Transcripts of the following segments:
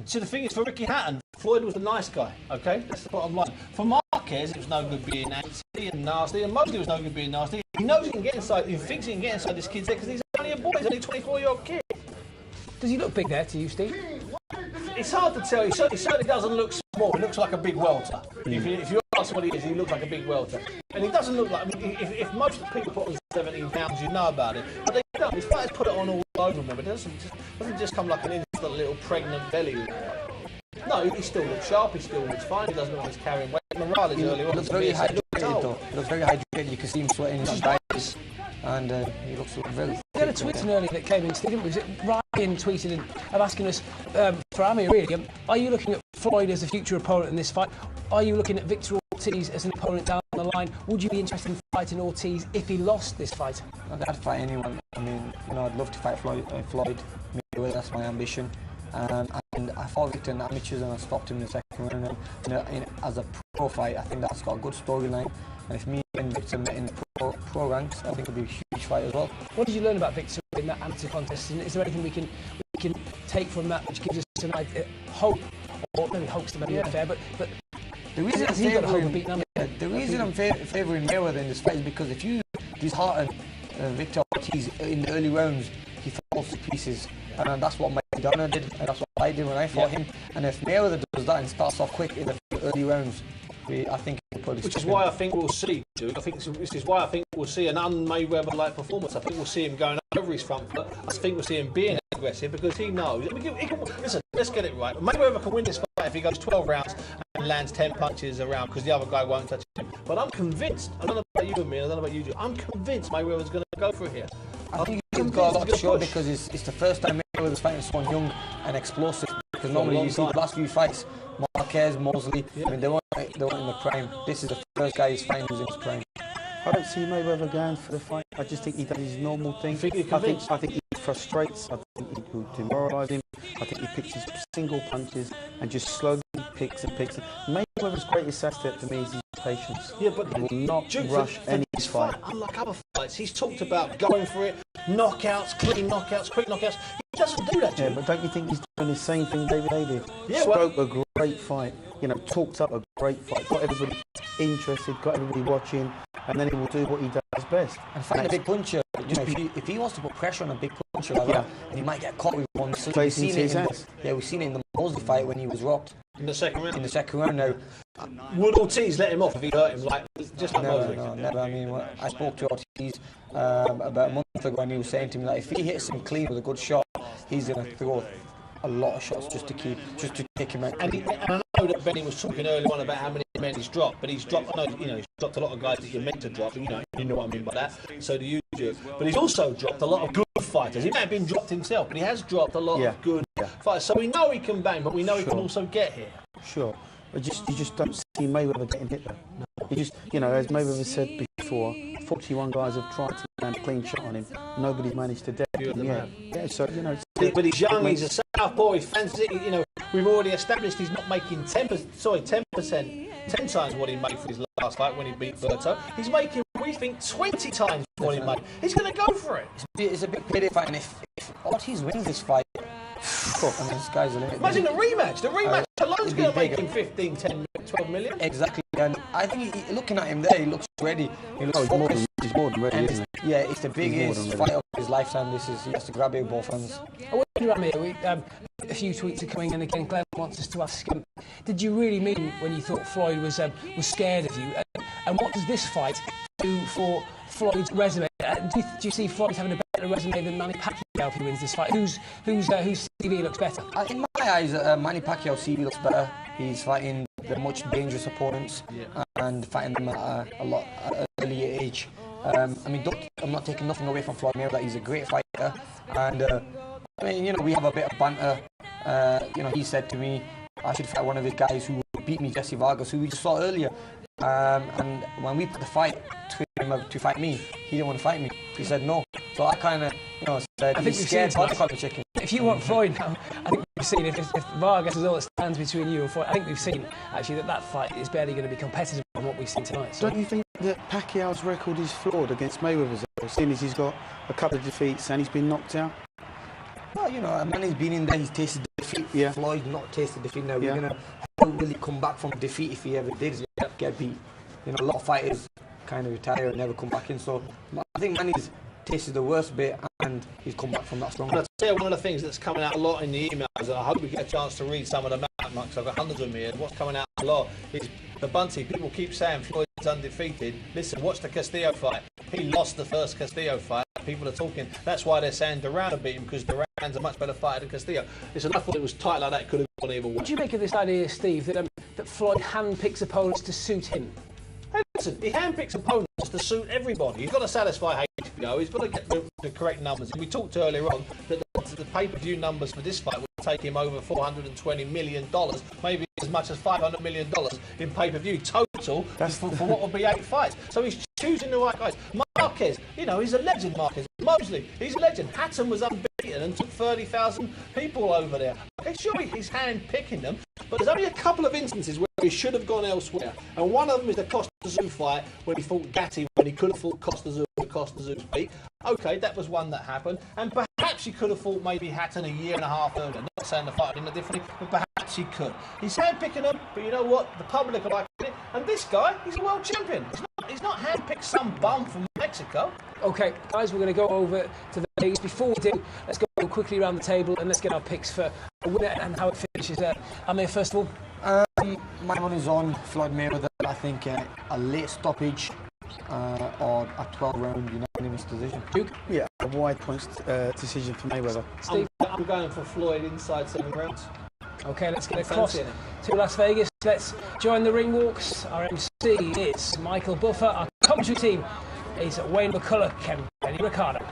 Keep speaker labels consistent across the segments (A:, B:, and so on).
A: See, the thing is, for Ricky Hatton, Floyd was a nice guy, okay? That's the bottom line. For Marquez, it was no good being antsy and nasty, and mostly it was no good being nasty. He knows he can get inside, he thinks he can get inside this kid's head because he's only a boy, he's only a 24-year-old kid.
B: Does he look big there to you, Steve?
A: It's hard to tell. He certainly doesn't look small. He looks like a big welter. If you ask what he is, he looks like a big welter. And he doesn't look like... I mean, if most people put on 17 pounds, you know about it. But they don't. His fighters put it on all over him. But it doesn't just come like an instant little pregnant belly. No, he still looks sharp. He still looks fine. He doesn't know he's carrying weight. Morales earlier on.
C: Looks very hydrated, though. He looks very hydrated. You can see him sweating in his diets. And he looks very...
B: We had a tweet earlier that came in, Stephen. Was it Ryan tweeted and asking us for Amir, really? Are you looking at Floyd as a future opponent in this fight? Are you looking at Victor Ortiz as an opponent down the line? Would you be interested in fighting Ortiz if he lost this fight?
C: I'd fight anyone. I mean, I'd love to fight Floyd Mayweather. That's my ambition. And I fought Victor in amateurs and I stopped him in the second round. And as a pro fight, I think that's got a good storyline. And if me and Victor met in the pro ranks, I think it would be a huge fight as well.
B: What did you learn about Victor in that amateur contest? And is there anything we can take from that which gives us an idea, hope, or maybe hope's the maybe unfair, but
C: the reason I'm favouring Mayweather in this fight is because if you dishearten Victor Ortiz in the early rounds, he falls to pieces. And that's what Maidana did, and that's what I did when I fought him. And if Mayweather does that and starts off quick in the early rounds, I think he'll probably...
A: Which is why I think we'll see, Duke. This is why I think we'll see an un-Mayweather-like performance. I think we'll see him going over his front foot. I think we'll see him being aggressive because he knows. Listen, let's get it right. Mayweather can win this fight if he goes 12 rounds and lands 10 punches around because the other guy won't touch him. But I'm convinced, I don't know about you and me, I don't know about you, Duke, I'm convinced Mayweather's going to go for it here.
C: I think he's got a lot to show because it's the first time Mayweather's fighting someone young and explosive. Because normally you see the last few fights, Marquez, Mosley, I mean, they weren't in the prime. This is the first guy he's fighting who's in his prime.
D: I don't see Mayweather going for the fight. I just think he does his normal thing. I think he frustrates. I think he will demoralise him. I think he picks his single punches and just slowly picks and picks. Mayweather's greatest asset to me is his patience.
A: Yeah, but
D: he will not rush any fight.
A: Unlike other fights, he's talked about going for it, knockouts, clean knockouts, quick knockouts. He doesn't do that.
D: Yeah, but don't you think he's doing the same thing David A did?
A: Yeah,
D: spoke a great fight. Talked up a great fight, got everybody interested, got everybody watching, and then he will do what he does best.
C: And fighting a big puncher, if he wants to put pressure on a big puncher like that, he might get caught with one. So we've seen it in the Mosley fight when he was rocked.
A: In the second round?
C: In the second round now.
A: Would Ortiz let him off if he hurt him?
C: No, never. I mean, I spoke to Ortiz about a month ago and he was saying to me that if he hits him clean with a good shot, he's going to throw a lot of shots just to take him out.
A: And I know that Benny was talking earlier on about how many men he's dropped, but he's dropped. I know, he's dropped a lot of guys that you're meant to drop. You know what I mean by that. So do you, Duke. But he's also dropped a lot of good fighters. He may have been dropped himself, but he has dropped a lot of good fighters. So we know he can bang, but we know he can also get here.
D: Sure. But you just don't see Mayweather getting hit though. No. You just, as Mayweather said before, 41 guys have tried to land a clean shot on him. Nobody's managed to death him yet. Yeah, so
A: but he's young. He's a southpaw. He's fancy. We've already established he's not making 10 times what he made for his last fight when he beat Berto. He's making, we think, 20 times what he made. He's going to go for it.
C: It's a big payday fight, and if Ortiz wins this fight, the sky's the limit.
A: Imagine the rematch. The rematch alone's going to make him 15, 10, 12 million.
C: Exactly. And I think looking at him there, he looks ready. He looks focused.
D: He's more than ready, isn't he?
C: Yeah, it's the biggest fight of his lifetime. He has to grab it with both hands.
B: I wonder, Amir, a few tweets are coming in again. Glenn wants us to ask, did you really mean when you thought Floyd was scared of you? And what does this fight do for Floyd's resume? Do you see Floyd having a better resume than Manny Pacquiao if he wins this fight? Whose CV looks better?
C: In my eyes, Manny Pacquiao's CV looks better. He's fighting the much dangerous opponents and fighting them at a lot earlier age. I'm not taking nothing away from Floyd Mayweather. He's a great fighter, and we have a bit of banter. He said to me, I should fight one of his guys who beat me, Jesse Vargas, who we just saw earlier. And when we put the fight to him to fight me, he didn't want to fight me. He said no. So I kind of, said he's scared to the chicken.
B: If you want Floyd now, I think we've seen if Vargas is all that stands between you and Floyd, I think we've seen actually that fight is barely going to be competitive on what we've seen tonight. So.
D: Don't you think that Pacquiao's record is flawed against Mayweather's, seeing as he's got a couple of defeats and he's been knocked out?
C: Well, you know, Manny's been in there, he's tasted defeat.
D: Yeah.
C: Floyd's not tasted defeat now.
D: Yeah.
C: We're going to how will he come back from defeat if he ever did get beat? You know, a lot of fighters kind of retire and never come back in. So I think Manny's tasted the worst bit and he's come back from that strong.
A: I'll tell you one of the things that's coming out a lot in the emails, and I hope we get a chance to read some of them out, because I've got hundreds of them here. What's coming out a lot is the Bunty. People keep saying Floyd's undefeated. Listen, watch the Castillo fight. He lost the first Castillo fight. People are talking. That's why they're saying Duran beat him, because Duran's a much better fighter than Castillo. Listen, I thought it was tight like that. It could have gone either way.
B: What do you make of this idea, Steve, that Floyd handpicks opponents to suit him?
A: Hey, listen, he handpicks opponents to suit everybody. He's got to satisfy HBO. He's got to get the correct numbers. We talked earlier on that the pay-per-view numbers for this fight would take him over $420 million, maybe as much as $500 million in pay-per-view total for what would be 8 fights. So he's choosing the right guys. Marquez, you know, he's a legend, Marquez. Mosley, he's a legend. Hatton was unbeaten and took 30,000 people over there. Okay, sure, he's hand-picking them, but there's only a couple of instances where he should have gone elsewhere. And one of them is the Costa Zoo fight when he fought Gatti, when he could have fought Costa Zoo, but Costa Zoo's beat. Okay, that was one that happened. And perhaps he could have fought maybe Hatton a year and a half earlier. Not saying the fight didn't differently, but perhaps he could. He's hand-picking them, but you know what? The public are liking it. And this guy, he's a world champion. He's not hand-picked some bum from Mexico.
B: OK, guys, we're going to go over to the leagues. Before we do, let's go quickly around the table and let's get our picks for a winner and how it finishes. Amir, first of all.
C: My money is on Floyd Mayweather. I think a late stoppage or a 12-round unanimous decision.
B: Duke?
D: Yeah, a wide points decision for Mayweather.
B: Steve?
A: I'm going for Floyd inside 7 rounds.
B: OK, let's get across to Las Vegas. Let's join the ring walks. Our MC is Michael Buffer. Our commentary team is Wayne McCullough, Kenny Ricardo.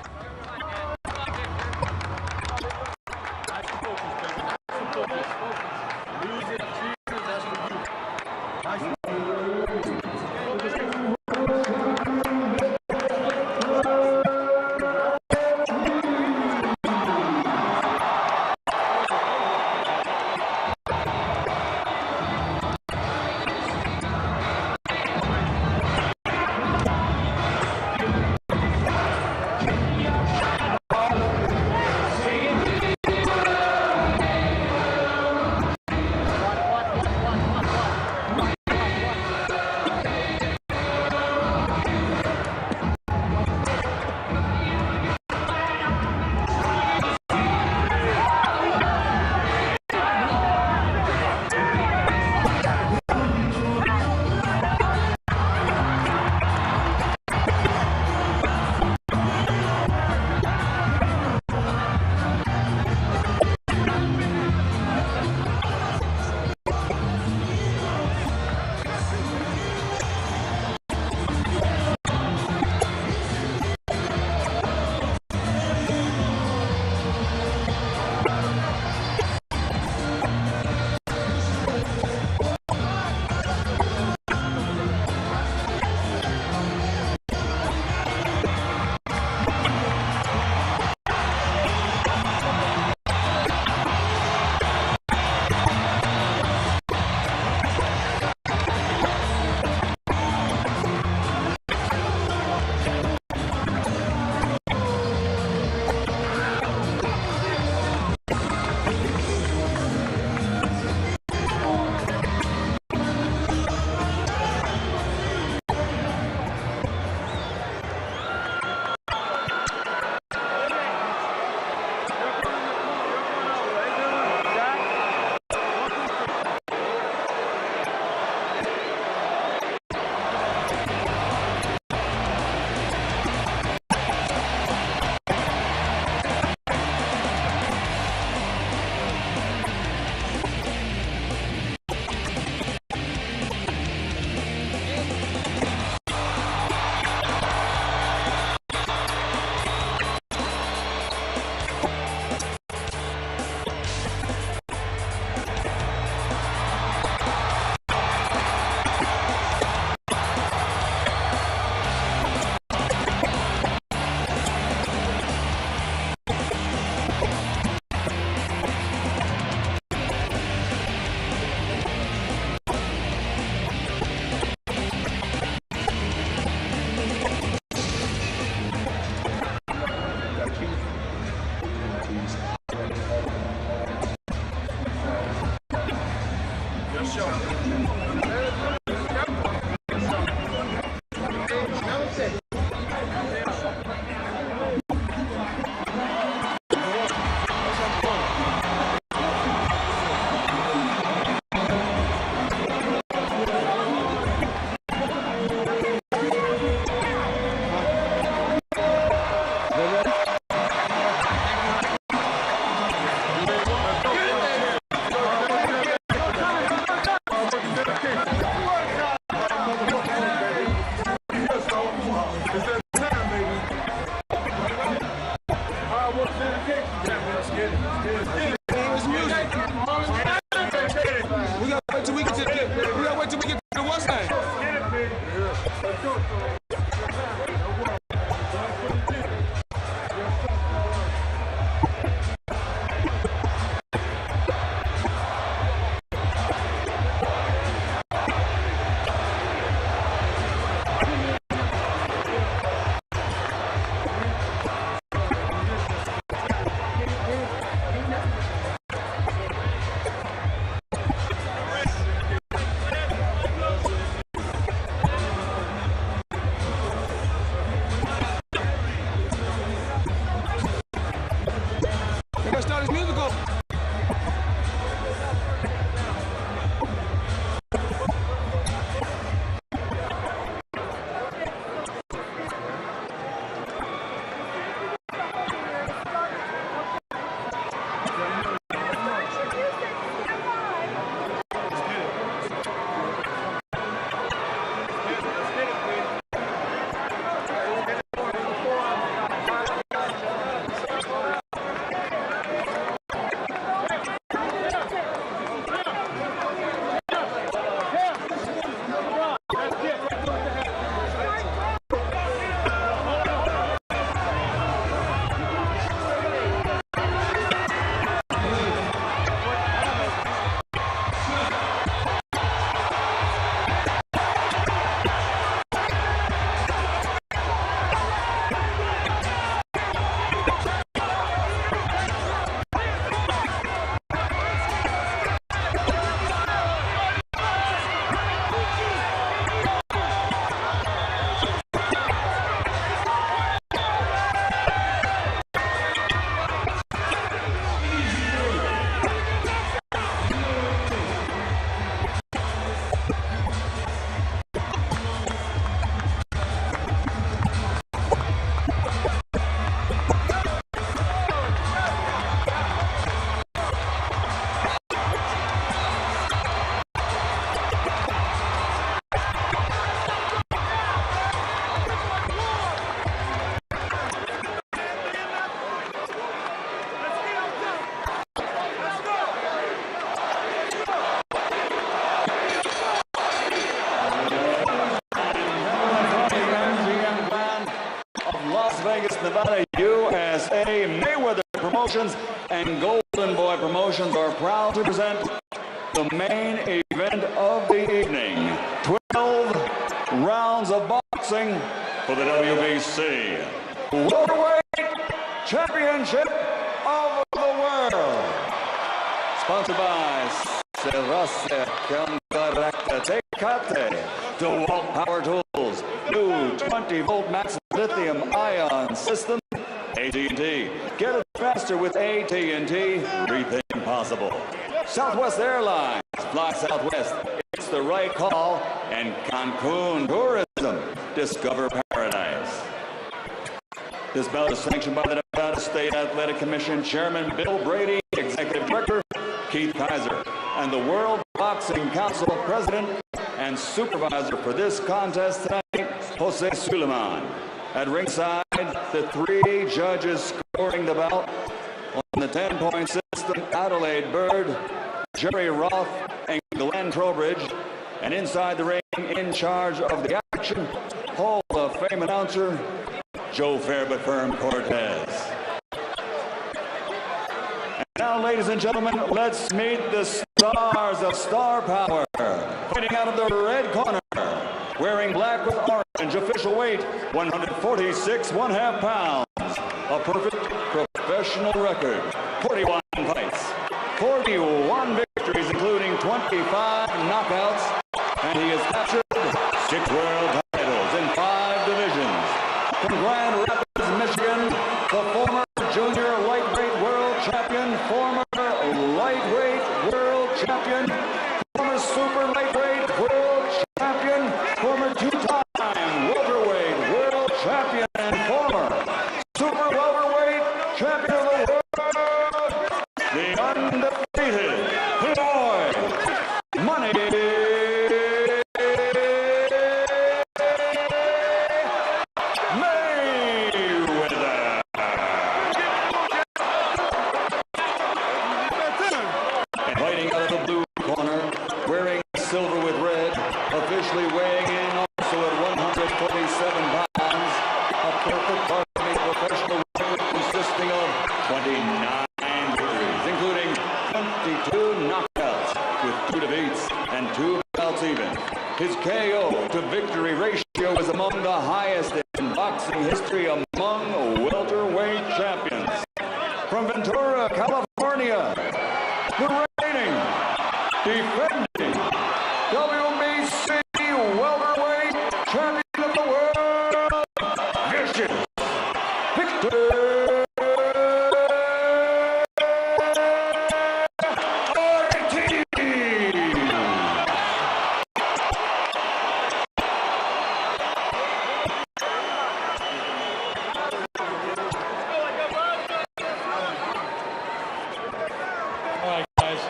E: Nevada, USA Mayweather Promotions and Golden Boy Promotions are proud to present the main event of the evening. 12 rounds of boxing for the WBC Welterweight Championship of the World. Sponsored by Serase Cantaracta Tecate, DeWalt Power Tools, new 20-volt max lithium-ion system, AT&T. Get it faster with AT&T. Rethink possible. Southwest Airlines. Fly Southwest. It's the right call. And Cancun Tourism. Discover paradise. This bout is sanctioned by the Nevada State Athletic Commission Chairman Bill Brady, Executive Director Keith Kaiser, and the World Boxing Council President and Supervisor for this contest tonight, Jose Suleiman. At ringside, the three judges scoring the bout on the 10-point system, Adelaide Bird, Jerry Roth, and Glenn Trowbridge. And inside the ring, in charge of the action, Hall of Fame announcer, Joe Fair but Firm Cortez. And now, ladies and gentlemen, let's meet the stars of Star Power. Fighting out of the red corner, wearing black with orange, official weight 146 1/2 pounds. A perfect professional record, 41 fights, 41 victories, including 20 25 knockouts, and he has captured 6 world titles in 5 divisions. From Grand Rapids, Michigan, the former junior lightweight world champion, former lightweight world champion, former super lightweight world champion, former 2-time welterweight world champion, and former super welterweight champion of the world, the undefeated Floyd Money Mayweather. And fighting out of the blue corner, wearing silver with red, officially weighing in also at 147 pounds, a perfect Barney professional record consisting of 29 victories, including 22 knockouts with 2 defeats and 2 bouts even. His KO to victory ratio is among the highest in boxing history among welterweight champions. From Ventura, California, the reigning, defending WBC welterweight champion of the world, Vicious Victor Ortiz.
F: All right, guys.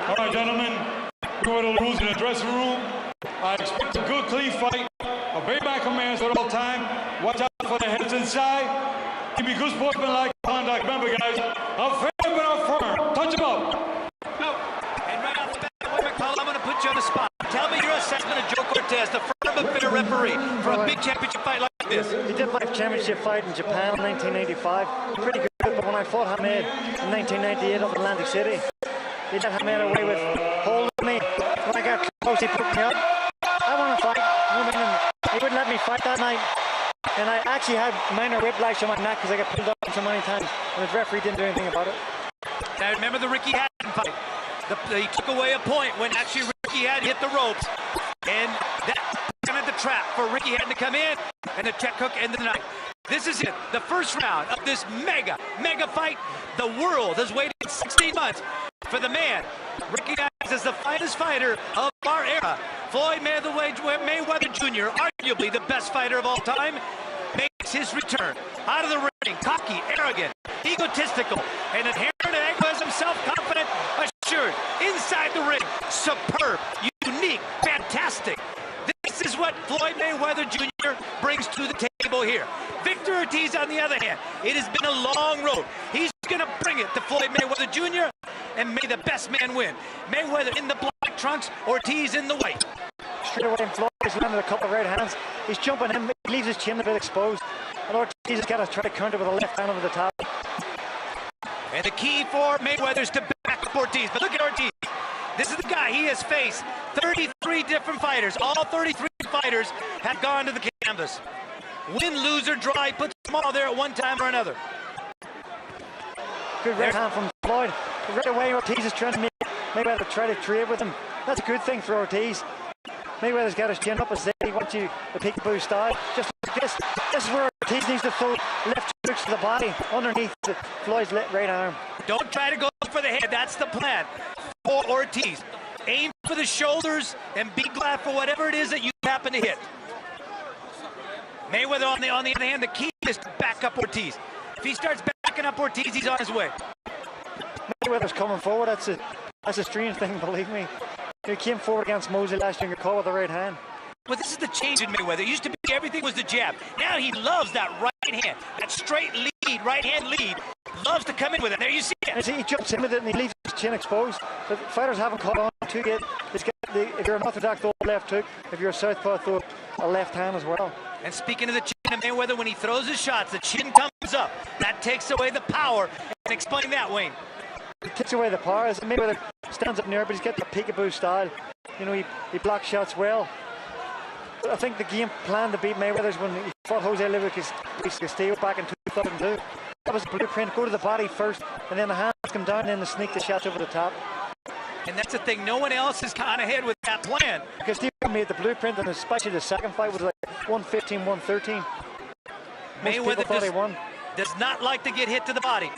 F: All right, gentlemen. We go to the rules in the dressing room. I expect a good, clean fight. Obey my commands at all time. Watch out for the heads inside. Give me good sportsmanlike conduct. Remember, guys, I'm fair but I'm firm. Touch him up.
G: No. And right off the bat, McCall, I'm going to put you on the spot. Tell me your assessment of Joe Cortez, the firm but fair referee, for a big championship fight like this.
H: He did my championship fight in Japan in 1985. Pretty good, but when I fought Hamed in 1998 up in Atlantic City, he let Hamed away with holding me. When I got close, he put me up. I want to fight. He wouldn't let me fight that night. And I actually had minor whiplash on my neck because I got pulled up so many times. And the referee didn't do anything about it.
G: Now remember the Ricky Hatton fight. He took away a point when actually Ricky Hatton hit the ropes. And that kind of the trap for Ricky Hatton to come in and the check hook ended the night. This is it, the first round of this mega fight. The world has waited 16 months for the man recognized as the finest fighter of our era. Floyd Mayweather Jr., arguably the best fighter of all time, makes his return. Out of the ring, cocky, arrogant, egotistical, and inherent egoism, self-confident, assured. Inside the ring, superb, unique, fantastic. This is what Floyd Mayweather Jr. brings to the table here. Victor Ortiz, on the other hand, it has been a long road. He's going to bring it to Floyd Mayweather Jr., and may the best man win. Mayweather in the black trunks, Ortiz in the white.
H: Straight away, Floyd has landed a couple of right hands. He's jumping in, he leaves his chin a bit exposed. And Ortiz has got to try to counter with a left hand over the top.
G: And the key for Mayweather is to back up Ortiz. But look at Ortiz. This is the guy. He has faced 33 different fighters. All 33 fighters have gone to the canvas. Win, lose, or draw. He puts them all there at one time or another.
H: Good right hand from Floyd. Right away, Ortiz is trying to make Mayweather try to trade with him. That's a good thing for Ortiz. Mayweather's got his chin up and said he wants you to peekaboo style. Just like this. This is where Ortiz needs to throw left hooks to the body underneath Floyd's right arm.
G: Don't try to go for the head. That's the plan for Ortiz. Aim for the shoulders and be glad for whatever it is that you happen to hit. Mayweather, on the other hand, the key is to back up Ortiz. If he starts backing up Ortiz, he's on his way.
H: Mayweather's coming forward. That's a strange thing, believe me. He came forward against Mosley last year and got caught with the right hand.
G: Well, this is the change in Mayweather. It used to be everything was the jab. Now he loves that right hand, that straight lead, right hand lead. Loves to come in with it. There you see it.
H: He jumps in with it and he leaves his chin exposed. The fighters haven't caught on to it. If you're an orthodox, throw a left hook. If you're a southpaw, throw a left hand as well.
G: And speaking of the chin of Mayweather, when he throws his shots, the chin comes up. That takes away the power. And explain that, Wayne.
H: It takes away the power. Mayweather stands up near, but he's got the peekaboo style. You know, he blocks shots well. I think the game plan to beat Mayweather's when he fought Jose Luis Castillo back in 2002. That was the blueprint. Go to the body first, and then the hands come down, and then the sneak the shots over the top.
G: And that's the thing, no one else has gone ahead with that plan.
H: Because Steve made the blueprint, and especially the second fight was like 115, 113.
G: Mayweather does not like to get hit to the body.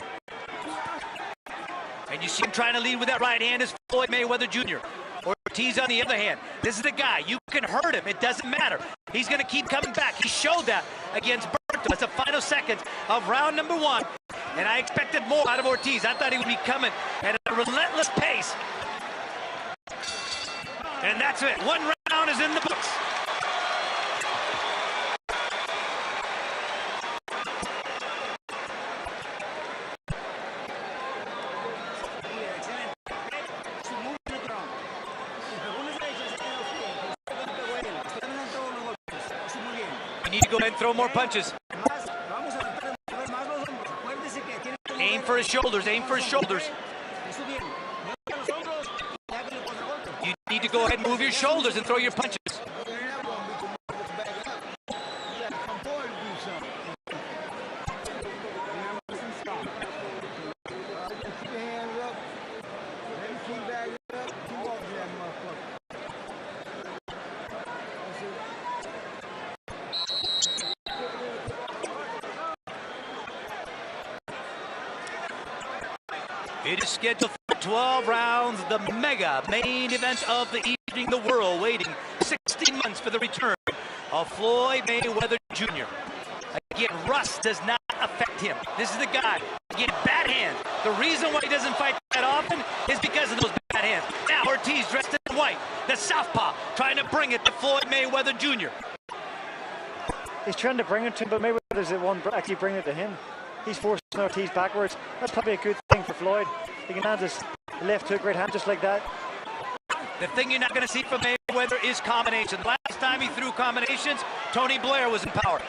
G: And you see him trying to lead with that right hand is Floyd Mayweather Jr. Ortiz on the other hand. This is the guy. You can hurt him. It doesn't matter. He's going to keep coming back. He showed that against Berto. That's the final seconds of round number 1. And I expected more out of Ortiz. I thought he would be coming at a relentless pace. And that's it. 1 round is in the books. You need to go ahead and throw more punches. Aim for his shoulders. Aim for his shoulders. You need to go ahead and move your shoulders and throw your punches. It is scheduled for 12 rounds, the mega main event of the evening. The world waiting 16 months for the return of Floyd Mayweather Jr. Again, rust does not affect him. This is the guy. Again, bad hands. The reason why he doesn't fight that often is because of those bad hands. Now Ortiz dressed in white, the southpaw, trying to bring it to Floyd Mayweather Jr.
H: He's trying to bring it to him, but Mayweather's the one actually bringing it to him. He's forcing Ortiz backwards. That's probably a good thing for Floyd. He can land his left hook, right hand just like that.
G: The thing you're not going to see from Mayweather is combination. Last time he threw combinations, Tony Blair was in power.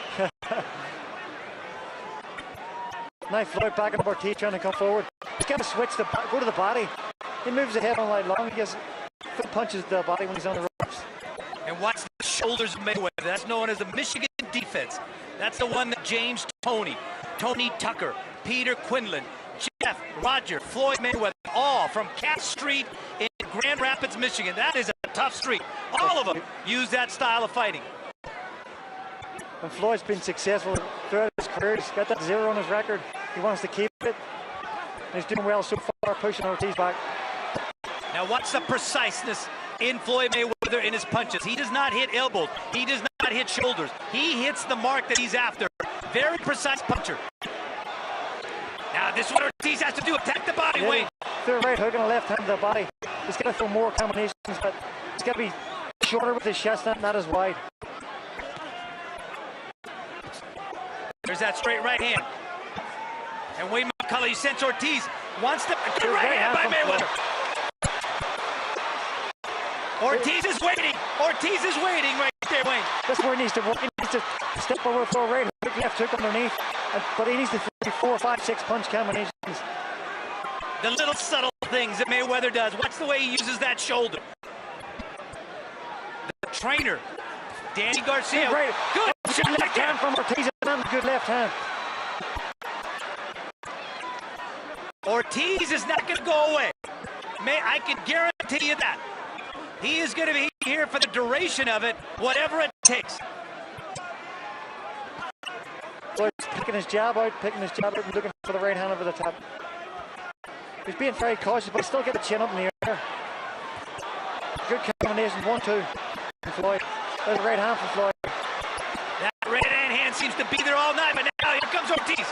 H: Now Floyd backing up Ortiz, trying to come forward. He's got to switch, go to the body. He moves the head on line long. He gets punches the body when he's on the ropes.
G: And watch the shoulders of Mayweather. That's known as the Michigan defense. That's the one that James Tony Tucker, Peter Quinlan, Jeff, Roger, Floyd Mayweather, all from Cass Street in Grand Rapids, Michigan. That is a tough street. All of them use that style of fighting.
H: And Floyd's been successful throughout his career. He's got that 0 on his record. He wants to keep it. And he's doing well so far, pushing Ortiz back.
G: Now watch the preciseness in Floyd Mayweather in his punches. He does not hit elbows. He does not hit shoulders. He hits the mark that he's after. Very precise puncher. Now this is what Ortiz has to do. Attack the body weight.
H: Through a right hook and a left hand to the body. He's got to throw more combinations, but he's got to be shorter with his shots, not as wide.
G: There's that straight right hand. And Wayne McCullough, you sense Ortiz wants to... Good right hand by Mayweather. Ortiz is waiting. Ortiz is waiting right there, Wayne.
H: That's where he needs to work. He needs to step over for a right hook, left hook underneath. But he needs to do 4, 5, 6 punch combinations.
G: The little subtle things that Mayweather does. Watch the way he uses that shoulder. The trainer, Danny Garcia. Good
H: left hand from Ortiz. Good left hand.
G: Ortiz is not going to go away. I can guarantee you that. He is going to be here for the duration of it, whatever it takes.
H: So he's picking his jab out, and looking for the right hand over the top. He's being very cautious, but he still get the chin up in the air. Good combination, 1, 2 from Floyd. There's the right hand from Floyd.
G: That right hand seems to be there all night, but now here comes Ortiz.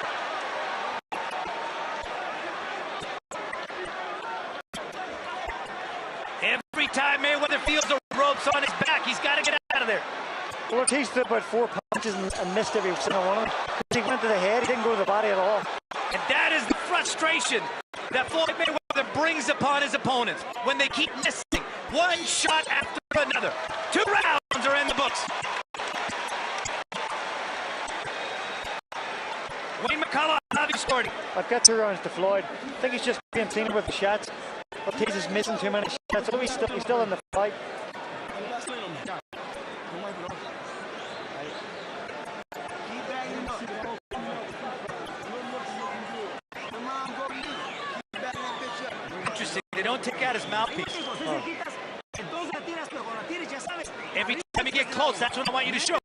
G: Every time Mayweather feels the ropes on his back, he's got to get out of there.
H: Well, Ortiz threw about 4 punches and missed every single one of them. He went to the head, he didn't go to the body at all.
G: And that is the frustration that Floyd Mayweather brings upon his opponents when they keep missing one shot after another. 2 rounds are in the books. Wayne McCullough, how have you scored?
H: I've got 2 rounds to Floyd. I think he's just being cleaner with the shots. Ortiz is missing too many shots, although he's still in the fight.
G: Interesting. They don't take out his mouthpiece. Every time you get close, that's what I want you to show.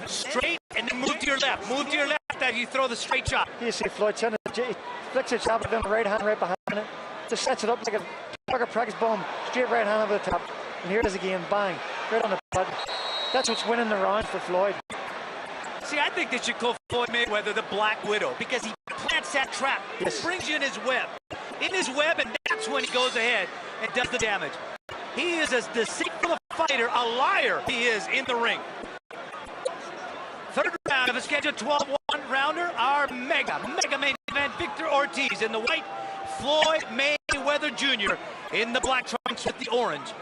G: Straight, and then move to your left. Move to your left as you throw the straight chop.
H: You see Floyd sending he flicks a chop with the right hand right behind it. Just sets it up like a practice bomb. Straight right hand over the top. And here it is again, bang. Right on the button. That's what's winning the round for Floyd.
G: See, I think they should call Floyd Mayweather the Black Widow because he plants that trap.
H: Yes.
G: Brings you in his web. In his web, and that's when he goes ahead and does the damage. He is as deceitful a fighter, a liar he is in the ring. Third round of a scheduled 12 rounder, our mega main event, Victor Ortiz in the white, Floyd Mayweather Jr. in the black trunks with the orange.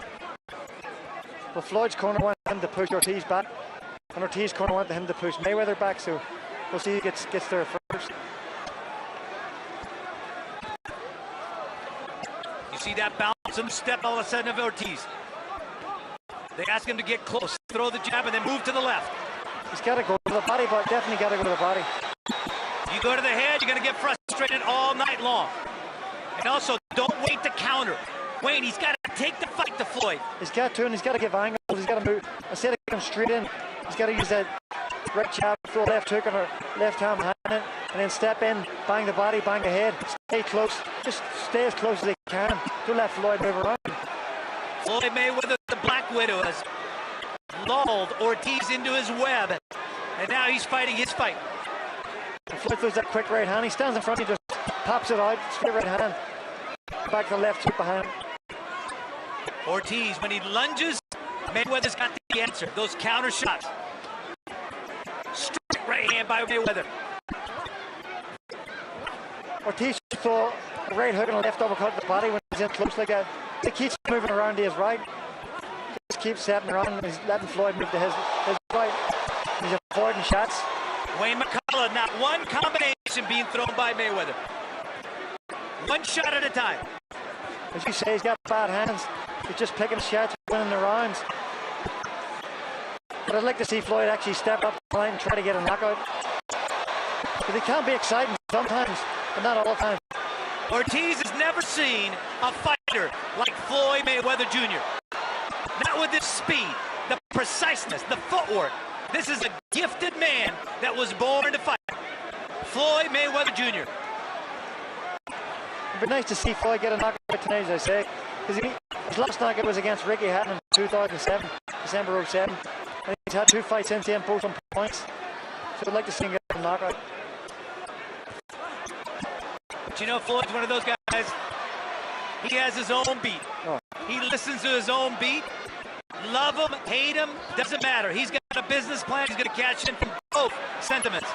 H: Well, Floyd's corner wanted him to push Ortiz back, and Ortiz's corner wanted him to push Mayweather back, so we'll see who gets there first.
G: You see that bounce and step all of a sudden of Ortiz. They ask him to get close, throw the jab, and then move to the left.
H: He's got to go to the body, but definitely got to go to the body.
G: You go to the head, you're going to get frustrated all night long. And also, don't wait to counter. Wayne, he's got to take the fight to Floyd.
H: He's got to, and he's got to give angles. He's got to move. Instead of going straight in, he's got to use that right jab, throw a left hook on her left arm behind it, and then step in, bang the body, bang the head. Stay close. Just stay as close as they can. Don't let Floyd move around.
G: Floyd Mayweather, the Black Widow, has lulled Ortiz into his web. And now he's fighting his fight.
H: And Floyd throws that quick right hand. He stands in front, he just pops it out, straight right hand. Back to the left hook behind him.
G: Ortiz, when he lunges, Mayweather's got the answer. Those counter shots. Straight right hand by Mayweather.
H: Ortiz throw a right hook and a left uppercut to the body when he's in close like that. He keeps moving around to his right. Just keeps stepping around and he's letting Floyd move to his right. He's avoiding shots.
G: Wayne McCullough, not one combination being thrown by Mayweather. One shot at a time.
H: As you say, he's got bad hands. He's just picking shots, winning the rounds. But I'd like to see Floyd actually step up the line and try to get a knockout. Because he can be exciting sometimes, but not all the time.
G: Ortiz has never seen a fighter like Floyd Mayweather Jr. Not with his speed, the preciseness, the footwork. This is a gifted man that was born to fight. Floyd Mayweather Jr.
H: It'd be nice to see Floyd get a knockout tonight, as I say. Because his last knockout was against Ricky Hatton in 2007, December 07. And he's had 2 fights since then, both on points. So I'd like to see him get a knockout.
G: But you know, Floyd's one of those guys, he has his own beat.
H: Oh.
G: He listens to his own beat. Love him, hate him, doesn't matter. He's got a business plan. He's going to catch in from both sentiments.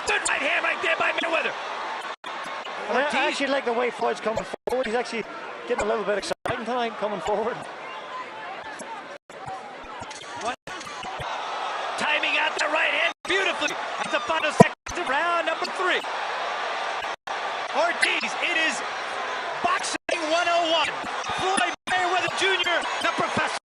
G: Good right hand right there by Mayweather.
H: I actually like the way Floyd's coming forward. He's actually getting a little bit exciting tonight, coming forward.
G: Timing out the right hand beautifully. That's the final seconds of round number 3. Ortiz, it is boxing 101. Floyd Mayweather Jr., the professor.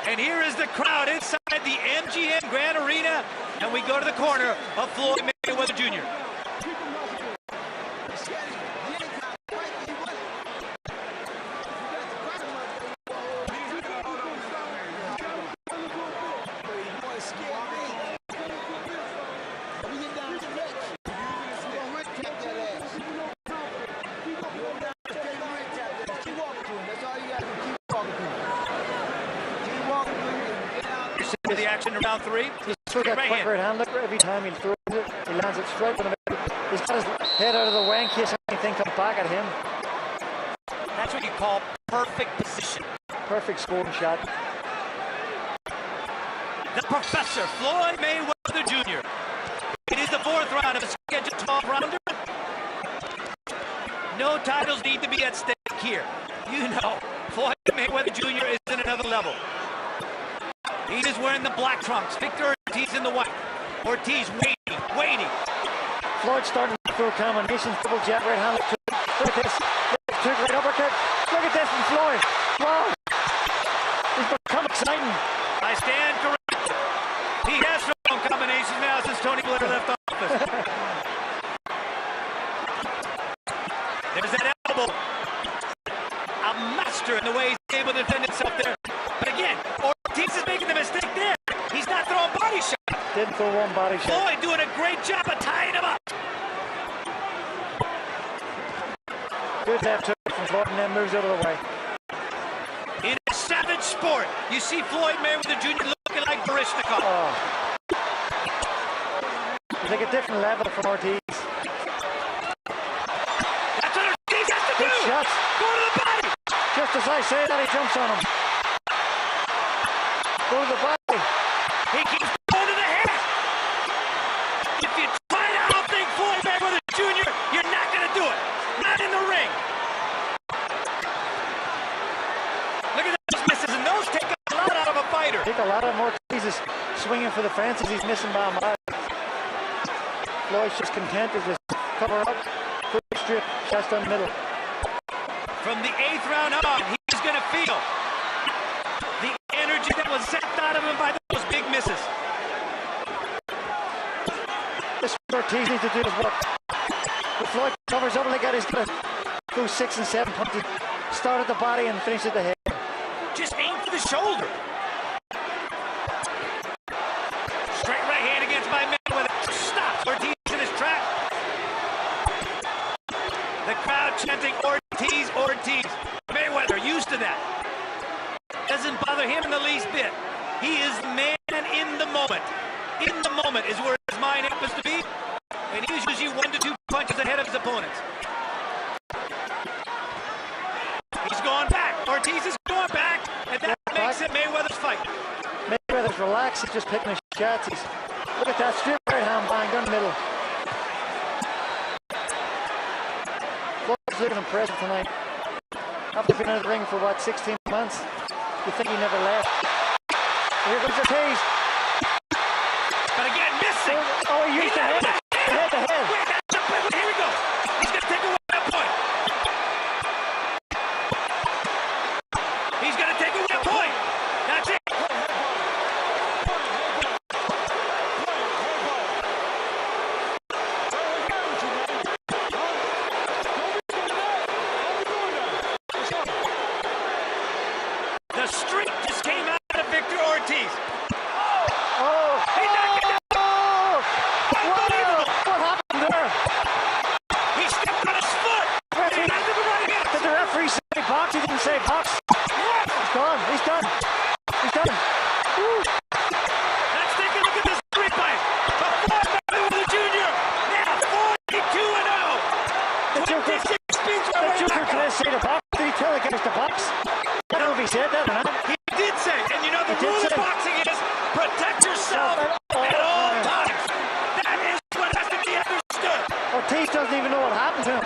G: And here is the crowd inside the MGM Grand Arena. And we go to the corner of Floyd Mayweather Jr. The action in round 3.
H: He's through that quick right hand. Look, every time he throws it, he lands it straight in the middle. He's got his head out of the way in case anything comes back at him.
G: That's what you call perfect position.
H: Perfect scoring shot.
G: The professor, Floyd Mayweather Jr. It is the 4th round of a scheduled 12-rounder. No titles need to be at stake here. You know, Floyd Mayweather Jr. is in another level. He is wearing the black trunks. Victor Ortiz in the white. Ortiz waiting.
H: Floyd starting to throw combinations. Double jab, right hand. Look at this. Right uppercut. Look at this from Floyd. Wow. He's become exciting.
G: I stand corrected. He has thrown combinations now since Tony Blair left office. There's that elbow. A master in the way he's able to defend himself there. But again, Ortiz is making the mistake there. He's not throwing body shots.
H: Didn't throw one body shot.
G: Floyd doing a great job of tying him up.
H: Good left hook from Floyd and then moves out of the way.
G: In a savage sport, you see Floyd Mayweather Jr. looking like Barishnikov.
H: Oh. It's like a different level from Ortiz.
G: That's what Ortiz has to do.
H: Good shots.
G: Go to the body.
H: Just as I say that, he jumps on him. Go to the body.
G: He keeps going to the head. If you try to outthink Floyd Mayweather Jr., you're not going to do it. Not in the ring. Look at those misses, and those take a lot out of a fighter.
H: Take a lot of more. Ortiz is swinging for the fences. He's missing by a mile. Floyd's just content to just cover up, quick strip, chest down the middle.
G: From the 8th round on, he's going to feel the energy that was zapped out of him by those big misses.
H: This is what Ortiz needs to do as well. If Floyd covers up like that, he's going to go 6 and 7 punches. Start at the body and finish at the head.
G: Just aim for the shoulder. Straight right hand against my Mayweather. Stops Ortiz in his track. The crowd chanting Ortiz, Ortiz. Mayweather used to that. Doesn't bother him in the least bit. He is the man in the moment. In the moment is where his mind happens to be. And he's usually 1 to 2 punches ahead of his opponents. He's going back. Ortiz is going back. And that makes it Mayweather's fight.
H: Mayweather's relaxed. He's just picking his shots. Look at that straight right hand bang down the middle. Floyd's looking impressive tonight. After being in the ring for, what, 16 months? You think he never left. Here comes Ortiz.
G: But again, missing.
H: Oh, he used the head. The head.
G: Wait, here we go. He's going to take away that point. He's going to take away that point. That's it. The streak just came out of Victor Ortiz.
H: Oh!
G: He knocked it down.
H: Oh!
G: Unbelievable.
H: What happened there?
G: He stepped on his foot. And he landed the right hand.
H: Did the referee say box? He didn't say box. He's gone. He's done. He's done. Woo.
G: Let's take a look at this replay. Floyd Mayweather Jr. Now 42-0. 26 speeds
H: The
G: away
H: Joker
G: back.
H: did say the box. Did he tell the guys to box? I don't know if he said that or not.
G: He did say, and you know the
H: He did
G: rule of
H: say.
G: boxing is protect yourself at all times. That is what has to be understood.
H: Ortiz doesn't even know what happened to him.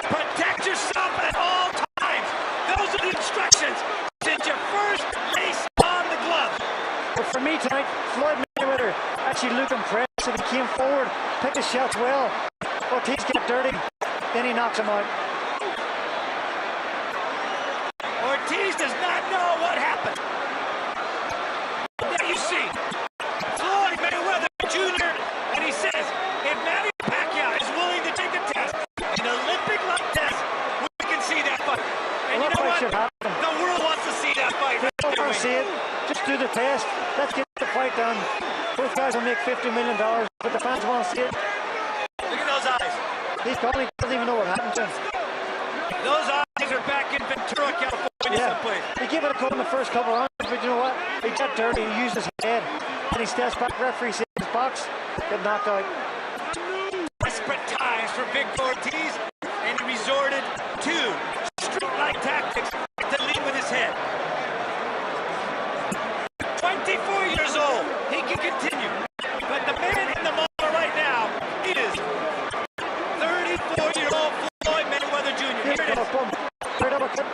G: Protect yourself at all times. Those are the instructions since your first lace on the glove.
H: But for me tonight, Floyd Mayweather actually looked impressive. He came forward, picked his shots well. Ortiz got dirty, then he knocks him out.
G: Ortiz does not know what happened. There you see Floyd Mayweather Jr. and he says, if Manny Pacquiao is willing to take a test, an Olympic-like test, we can see that fight. And
H: Well,
G: you know
H: that
G: what?
H: fight should happen.
G: The world wants to see that fight.
H: They don't want to see it. Just do the test. Let's get the fight done. Both guys will make $50 million, but the fans want to see it.
G: Look at those eyes.
H: He probably doesn't even know what happened to him.
G: Those eyes are back in Ventura, California someplace.
H: He gave it a go in the first couple rounds, but you know what? He got dirty. He used his head. And he steps back. Referee says his box. Get knocked out.
G: Desperate times for Victor Ortiz, and he resorted to street-like tactics to lead with his head. 24 years old, he can continue. But the man in the moment right now is 34-year-old Floyd Mayweather Jr. Here it is.
H: Boom. Right uppercut.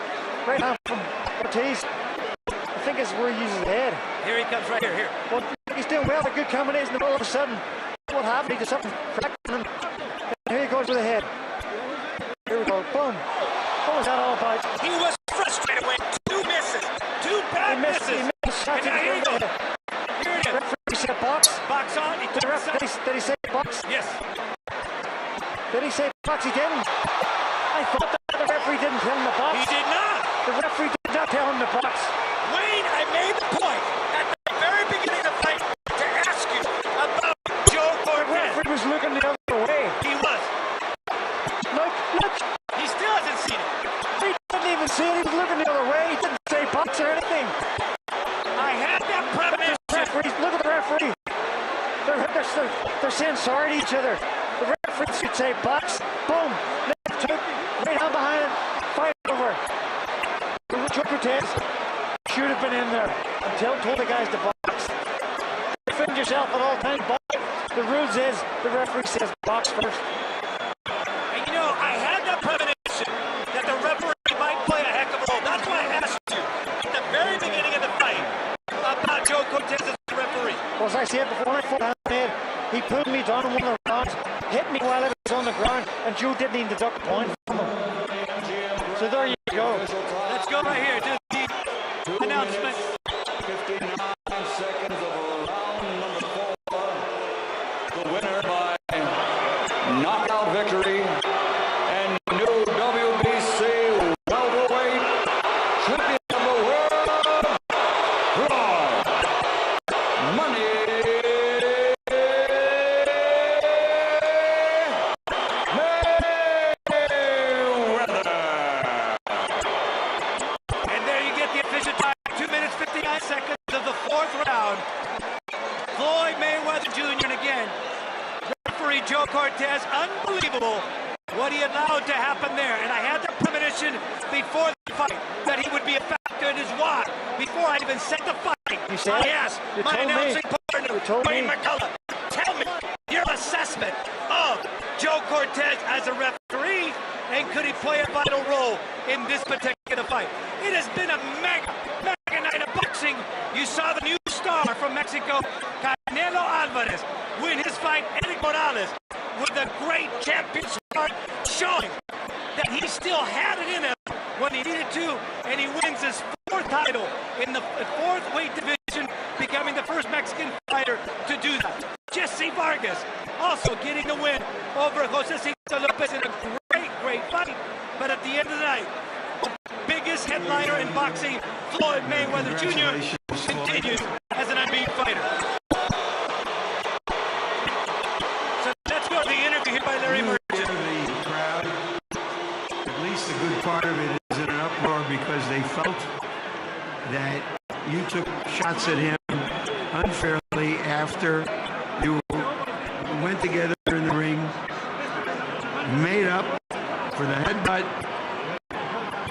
H: Right hand from Ortiz. I think it's where he uses his head.
G: Here he comes right here.
H: Well, he's doing well. A good combination. And all of a sudden, what happened? He did something cracked him. And here he goes with the head. Here we go. Boom. What was that all about?
G: He was frustrated with 2 misses. 2 bad misses.
H: He missed Did he say box?
G: Yes.
H: Did he say box? He didn't. I thought the referee didn't tell him the box.
G: He did not.
H: The referee did not tell him the box.
G: Wayne, I made the point at the very beginning of the fight to ask you about Joe
H: The
G: Cortez.
H: referee was looking the other way.
G: He was.
H: Look.
G: He still hasn't seen it.
H: He didn't even see it. He was looking the other way. He didn't say box or anything.
G: I had that premonition.
H: Look at the referee. They're saying sorry to each other. The referee should say box. Boom. Left hook. Right on behind it. Fight over. Joe Cortez should have been in there until told the guys to box. Defend yourself at all times. Box. The rules is the referee says box first.
G: And you know, I had that premonition that the referee might play a heck of a role. That's why I asked you at the very beginning of the fight about Joe Cortez as the referee.
H: Well, as I said before, when I fought Ahmed, he pulled me down in one of the rounds, hit me while I was on the ground, and Joe didn't even deduct a point from him. So there you go.
G: Let's go right here to the announcement.
E: 59 seconds of round number 4. The winner by knockout victory and new WBC welterweight champion of the world, Floyd Mayweather.
G: And there you get the official time. 2 minutes, 59 seconds of the 4th round. Floyd Mayweather Jr. And again, referee Joe Cortez, unbelievable what he allowed to happen there. And I had the premonition before the fight that he would be a factor in his why. Before I even set the fight,
H: You said
G: I
H: it?
G: asked
H: You
G: my
H: told me.
G: announcing partner,
H: You told
G: Wayne
H: me.
G: McCullough, tell me your assessment of Joe Cortez as a referee, and could he play a vital role in this particular fight? It has been a mega night of boxing. You saw the new star from Mexico, Canelo Alvarez, win his fight, Eddie Morales, with a great champion start, showing that he still had it in him when he needed to, and he wins his 4th title in the 4th weight division, becoming the first Mexican fighter to do that. Jesse Vargas also getting the win over Josecito Lopez in a great fight, but at the end of the night, the biggest headliner in boxing, Floyd Mayweather Jr., continues as an unbeaten fighter. So let's go to the interview here by Larry Merchant.
I: The crowd, at least the good part of it, is in an uproar because they felt that you took shots at him unfairly after you went together in the ring, made up for the headbutt,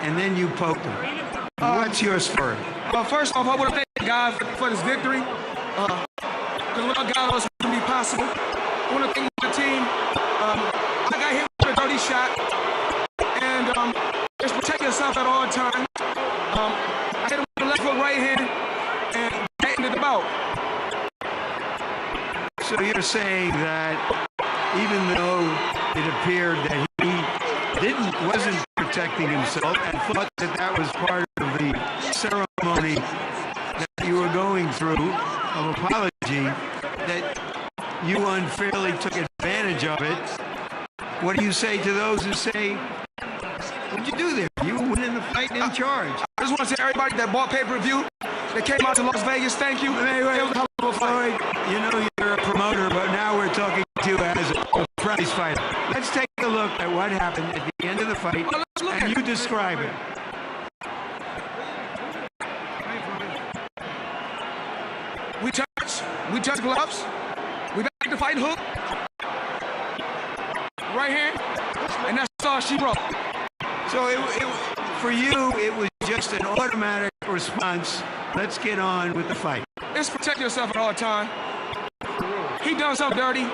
I: and then you poked him. What's your story?
J: First off, I want to thank God for this victory. Because without God, it wouldn't be possible. I want to thank the team. I got hit with a dirty shot. And just protect yourself at all times. I hit him with the left hook right hand, and that ended the bout.
I: So you're saying that even though it appeared that he wasn't protecting himself and thought that that was part of the ceremony that you were going through of apology, that you unfairly took advantage of it. What do you say to those who say, what'd you do there? You were winning the fight in charge.
J: I just want to say everybody that bought pay-per-view, that came out to Las Vegas, thank you.
I: Anyway,
J: It was a hell of a fight.
I: you know you're a promoter, but now we're talking to you as a prize fighter. Let's take a look at what happened at the end of the fight,
J: Well, let's look
I: and
J: at
I: you
J: it.
I: describe it.
J: We touch gloves. We back to fight hook. Right hand. And that's all she wrote.
I: So for you, it was just an automatic response. Let's get on with the fight.
J: It's protect yourself at all time. He done something dirty.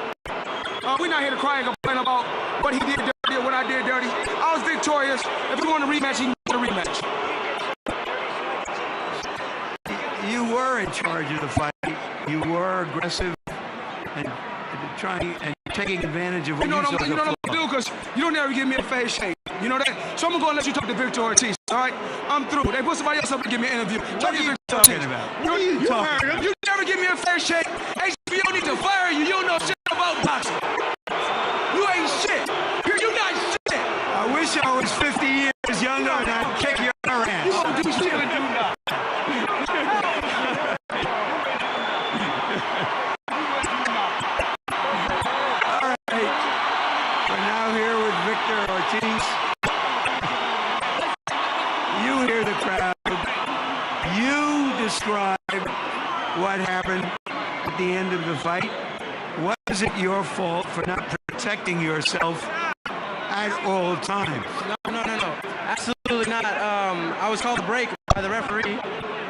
J: We're not here to cry and complain about what he did dirty or what I did dirty. I was victorious. If you want a rematch, he can get a rematch.
I: You were in charge of the fight. You were aggressive and trying and taking advantage of what
J: You know
I: you
J: what
I: saw
J: I'm
I: the
J: gonna do, because you don't ever give me a face shake. You know that? So I'm gonna go and let you talk to Victor Ortiz, all right? I'm through. They put somebody else up to give me an interview.
I: What are you talking about? What are you talking about?
J: You never give me a fair shake. HBO need to fire you. You don't know shit about
I: what happened at the end of the fight? Was it your fault for not protecting yourself at all times?
J: No. Absolutely not. I was called a break by the referee,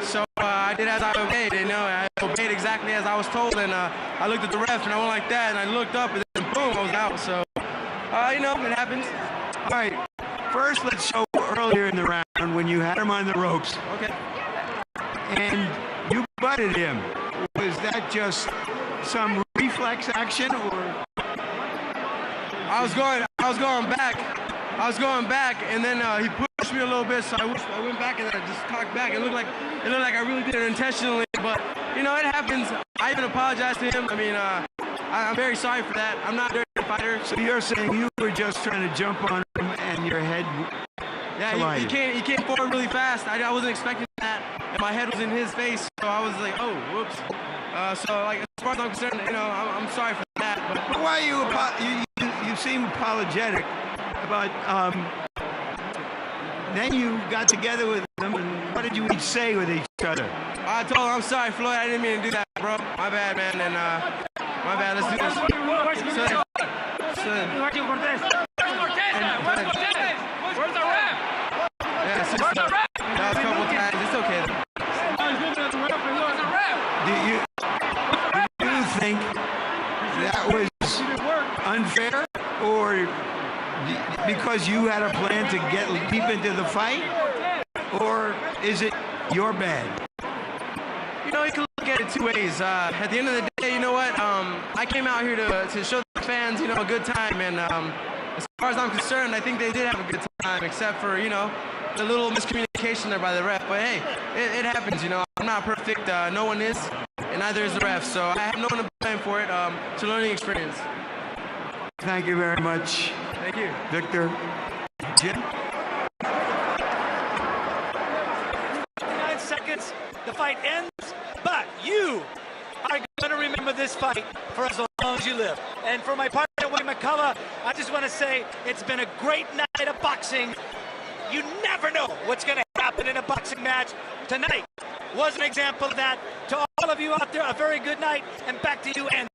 J: so I did as I obeyed. You know, I obeyed exactly as I was told, and I looked at the ref and I went like that, and I looked up, and then boom, I was out. So, you know, it happens.
I: All right. First, let's show earlier in the round when you had him on the ropes.
J: Okay.
I: And you butted him. Was that just some reflex action, or?
J: I was going back, and then he pushed me a little bit, so I went back and I just cocked back. It looked like I really did it intentionally, but you know, it happens. I even apologized to him. I mean, I'm very sorry for that. I'm not a dirty fighter.
I: So you're saying you were just trying to jump on him and your head collided?
J: He came forward really fast. I wasn't expecting that, and my head was in his face, so I was like, oh, whoops. So, like, as far as I'm concerned, you know, I'm sorry for that.
I: But why you seem apologetic about, then you got together with them, and what did you each say with each other?
J: I told him, I'm sorry, Floyd, I didn't mean to do that, bro. My bad, man, and my bad, let's do this.
G: Where's the ref?
J: Yeah, that was a couple times. It's okay.
I: Do you think that was unfair, or because you had a plan to get deep into the fight, or is it your bad?
J: You know, you can look at it two ways. At the end of the day, you know what? I came out here to show the fans, you know, a good time, and as far as I'm concerned, I think they did have a good time, except for, you know, the little miscommunication there by the ref. But hey, it happens, you know. I'm not perfect. No one is, and neither is the ref. So I have no one to blame for it. It's a learning experience.
I: Thank you very much.
J: Thank you.
I: Victor. Jim?
G: 9 seconds, the fight ends, but you are going to remember this fight for as long as you live. And for my partner, Wayne McCullough, I just want to say it's been a great night of boxing. You never know what's going to happen in a boxing match. Tonight was an example of that. To all of you out there, a very good night, and back to you, Andy.